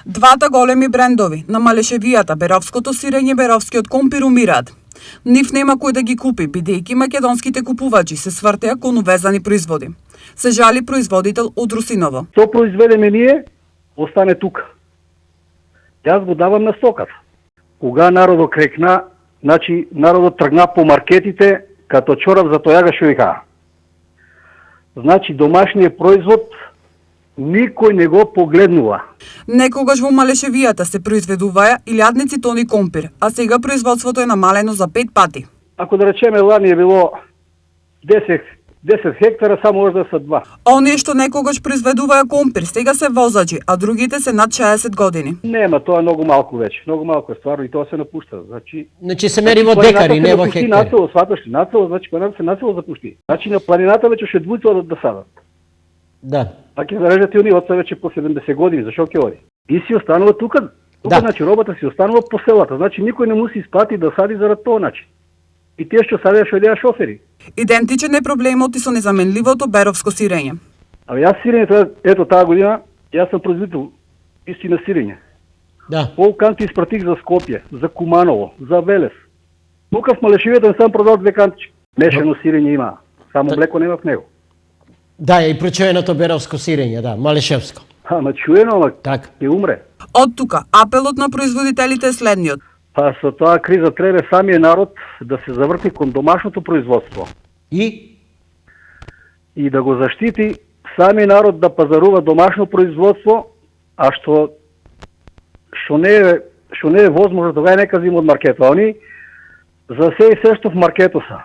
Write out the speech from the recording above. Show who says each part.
Speaker 1: Двата големи брендови на Малешевијата, Беровското сирење и Беровскиот компир умираат. Нив нема кој да ги купи, бидејќи македонските купувачи се свртеа кон увезани производи. Се жали производител од Русиново.
Speaker 2: Што произведеме ние, остане тука. Јас го давам на стоката. Кога народот крекна, значи народот тргна по маркетите като чорап за тојага што вика. Значи домашниот производ никој не го погледнува.
Speaker 1: Некогаш во Малешевијата се произведуваа 1000 тони компир, а сега производството е намалено за 5 пати.
Speaker 2: Ако да речеме лани е било 10 хектара, само може да се 2.
Speaker 1: Оние што некогаш произведуваа компир сега се возачи, а другите се над 60 години.
Speaker 2: Нема, тоа е многу малку веќе. Многу малку е стварно и тоа се напушта.
Speaker 3: Значи се мери во декари, не во хектари.
Speaker 2: Нацело, сваташ ли? Нацело, значи планината се нацело запушти. Значи на планината веќе ше двујца да садат.
Speaker 3: Да.
Speaker 2: А ќе зарежат и они од веќе по 70 години, зашо ќе оди? И си останува тука. Тука,
Speaker 3: Да.
Speaker 2: значи робата си останува по селата. Значи никој не му се исплати да сади зарад тоа начин. И тие што садеа што идеа шофери.
Speaker 1: Идентичен е проблемот и со незаменливото беровско сирење.
Speaker 2: Абе јас сирење, ето таа година, јас сум производител истина сирење.
Speaker 3: Да.
Speaker 2: Пол канти испратих за Скопје, за Куманово, за Велес. Тука в Малешевијата не сам продал 2 кантички. Мешано сирење има, само млеко нема в него.
Speaker 3: Да, и прочуеното беровско сирење, да, Малешевско.
Speaker 2: Ама чуено, ама
Speaker 3: Така.
Speaker 2: ќе умре.
Speaker 1: Од тука, апелот на производителите е следниот.
Speaker 2: Па со тоа криза треба самиот народ да се заврти кон домашното производство и да го заштити самиот народ да пазарува домашно производство, а што не е возможно, тогава нека зима од маркетот. Они за се и се што в маркетот са.